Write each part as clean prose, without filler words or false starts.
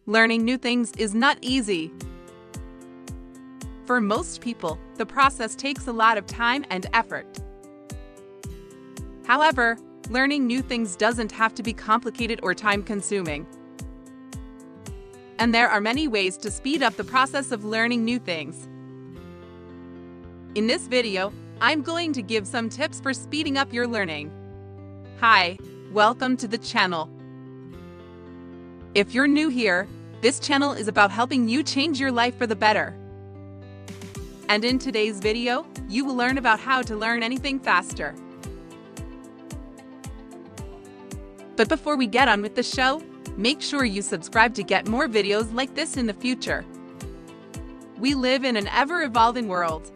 Learning new things is not easy. For most people, the process takes a lot of time and effort. However, learning new things doesn't have to be complicated or time-consuming. And there are many ways to speed up the process of learning new things. In this video, I'm going to give some tips for speeding up your learning. Hi, welcome to the channel. If you're new here, this channel is about helping you change your life for the better. And in today's video, you will learn about how to learn anything faster. But before we get on with the show, make sure you subscribe to get more videos like this in the future. We live in an ever-evolving world.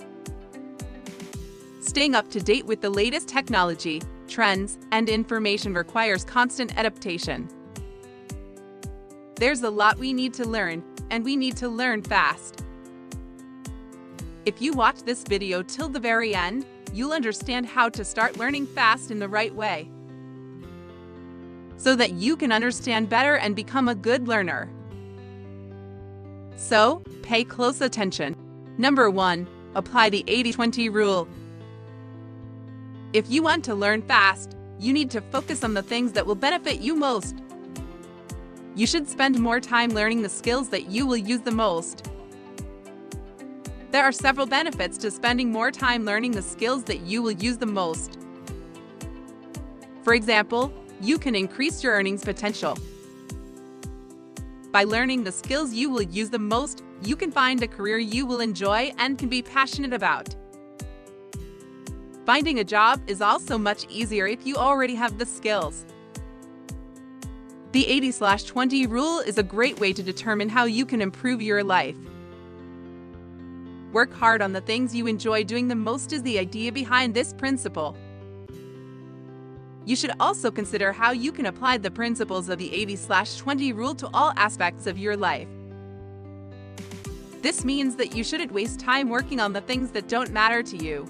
Staying up to date with the latest technology, trends, and information requires constant adaptation. There's a lot we need to learn, and we need to learn fast. If you watch this video till the very end, you'll understand how to start learning fast in the right way, so that you can understand better and become a good learner. So, pay close attention. Number 1. Apply the 80-20 rule. If you want to learn fast, you need to focus on the things that will benefit you most. You should spend more time learning the skills that you will use the most. There are several benefits to spending more time learning the skills that you will use the most. For example, you can increase your earnings potential. By learning the skills you will use the most, you can find a career you will enjoy and can be passionate about. Finding a job is also much easier if you already have the skills. The 80-20 rule is a great way to determine how you can improve your life. Work hard on the things you enjoy doing the most is the idea behind this principle. You should also consider how you can apply the principles of the 80-20 rule to all aspects of your life. This means that you shouldn't waste time working on the things that don't matter to you.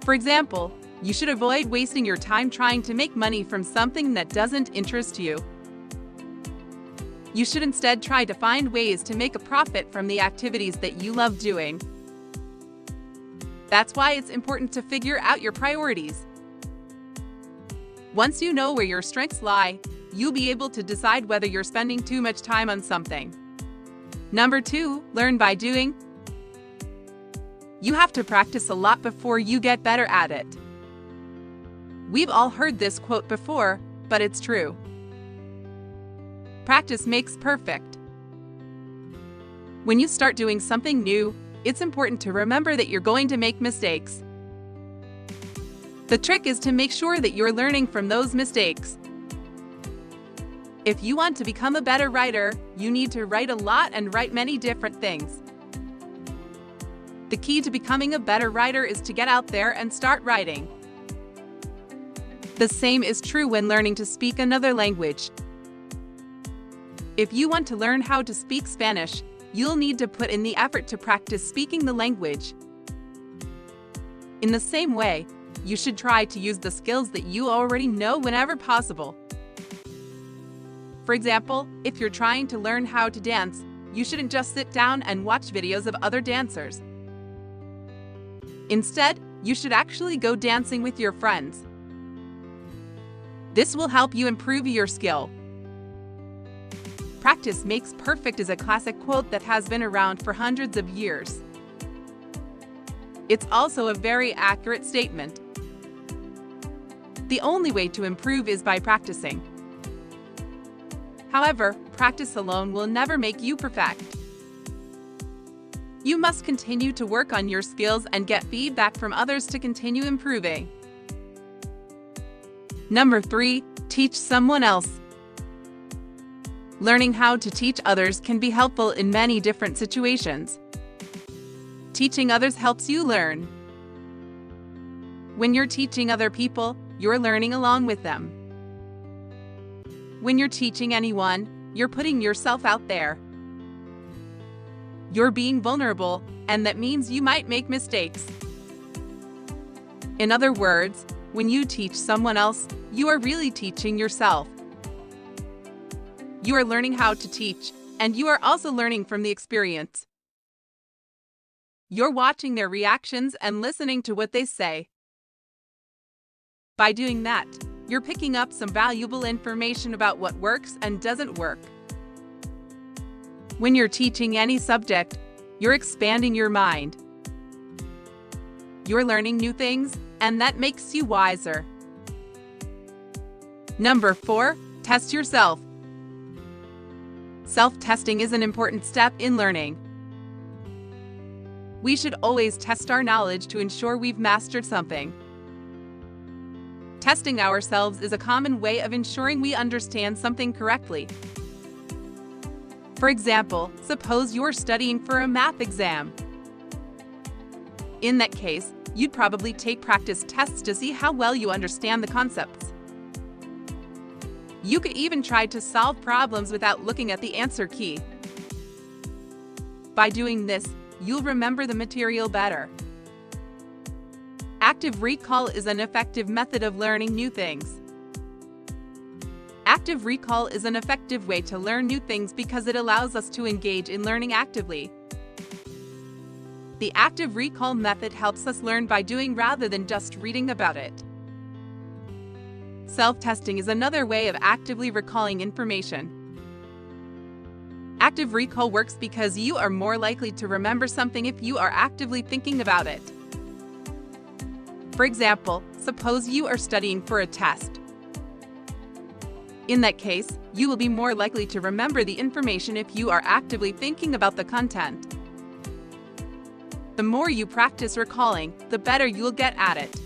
For example, you should avoid wasting your time trying to make money from something that doesn't interest you. You should instead try to find ways to make a profit from the activities that you love doing. That's why it's important to figure out your priorities. Once you know where your strengths lie, you'll be able to decide whether you're spending too much time on something. Number 2, learn by doing. You have to practice a lot before you get better at it. We've all heard this quote before, but it's true. Practice makes perfect. When you start doing something new, it's important to remember that you're going to make mistakes. The trick is to make sure that you're learning from those mistakes. If you want to become a better writer, you need to write a lot and write many different things. The key to becoming a better writer is to get out there and start writing. The same is true when learning to speak another language. If you want to learn how to speak Spanish, you'll need to put in the effort to practice speaking the language. In the same way, you should try to use the skills that you already know whenever possible. For example, if you're trying to learn how to dance, you shouldn't just sit down and watch videos of other dancers. Instead, you should actually go dancing with your friends. This will help you improve your skill. Practice makes perfect is a classic quote that has been around for hundreds of years. It's also a very accurate statement. The only way to improve is by practicing. However, practice alone will never make you perfect. You must continue to work on your skills and get feedback from others to continue improving. Number 3, teach someone else. Learning how to teach others can be helpful in many different situations. Teaching others helps you learn. When you're teaching other people, you're learning along with them. When you're teaching anyone, you're putting yourself out there. You're being vulnerable, and that means you might make mistakes. In other words, when you teach someone else, you are really teaching yourself. You are learning how to teach, and you are also learning from the experience. You're watching their reactions and listening to what they say. By doing that, you're picking up some valuable information about what works and doesn't work. When you're teaching any subject, you're expanding your mind. You're learning new things, and that makes you wiser. Number 4, test yourself. Self-testing is an important step in learning. We should always test our knowledge to ensure we've mastered something. Testing ourselves is a common way of ensuring we understand something correctly. For example, suppose you're studying for a math exam. In that case, you'd probably take practice tests to see how well you understand the concepts. You could even try to solve problems without looking at the answer key. By doing this, you'll remember the material better. Active recall is an effective method of learning new things. Active recall is an effective way to learn new things because it allows us to engage in learning actively. The active recall method helps us learn by doing rather than just reading about it. Self-testing is another way of actively recalling information. Active recall works because you are more likely to remember something if you are actively thinking about it. For example, suppose you are studying for a test. In that case, you will be more likely to remember the information if you are actively thinking about the content. The more you practice recalling, the better you'll get at it.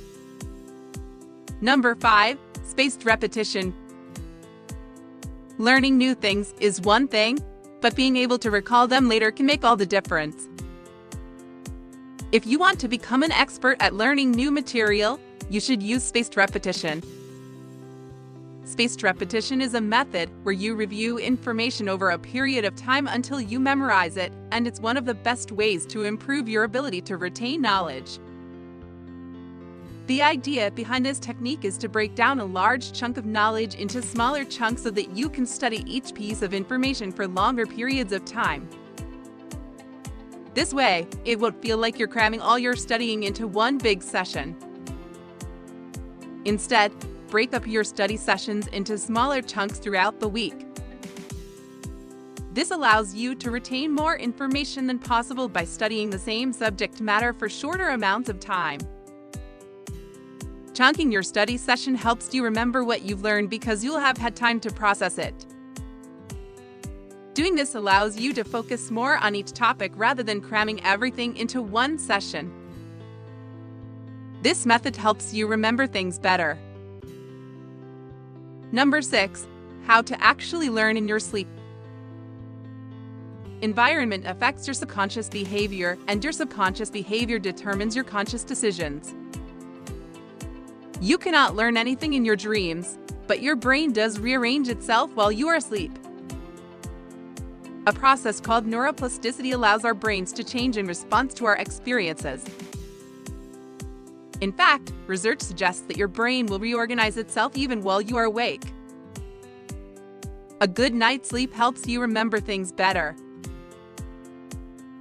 Number 5, spaced repetition. Learning new things is one thing, but being able to recall them later can make all the difference. If you want to become an expert at learning new material, you should use spaced repetition. Spaced repetition is a method where you review information over a period of time until you memorize it, and it's one of the best ways to improve your ability to retain knowledge. The idea behind this technique is to break down a large chunk of knowledge into smaller chunks so that you can study each piece of information for longer periods of time. This way, it won't feel like you're cramming all your studying into one big session. Instead, break up your study sessions into smaller chunks throughout the week. This allows you to retain more information than possible by studying the same subject matter for shorter amounts of time. Chunking your study session helps you remember what you've learned because you'll have had time to process it. Doing this allows you to focus more on each topic rather than cramming everything into one session. This method helps you remember things better. Number 6, how to actually learn in your sleep. Environment affects your subconscious behavior, and your subconscious behavior determines your conscious decisions. You cannot learn anything in your dreams, but your brain does rearrange itself while you are asleep. A process called neuroplasticity allows our brains to change in response to our experiences. In fact, research suggests that your brain will reorganize itself even while you are awake. A good night's sleep helps you remember things better.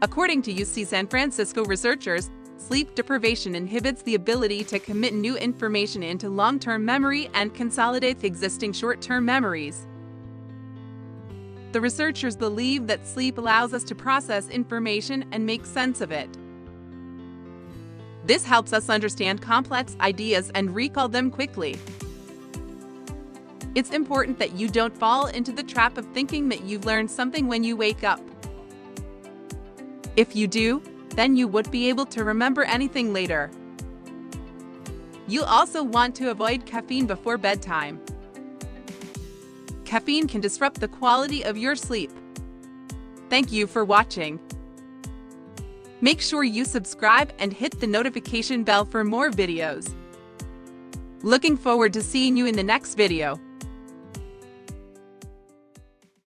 According to UC San Francisco researchers, sleep deprivation inhibits the ability to commit new information into long-term memory and consolidates existing short-term memories. The researchers believe that sleep allows us to process information and make sense of it. This helps us understand complex ideas and recall them quickly. It's important that you don't fall into the trap of thinking that you've learned something when you wake up. If you do, then you won't be able to remember anything later. You'll also want to avoid caffeine before bedtime. Caffeine can disrupt the quality of your sleep. Thank you for watching. Make sure you subscribe and hit the notification bell for more videos. Looking forward to seeing you in the next video.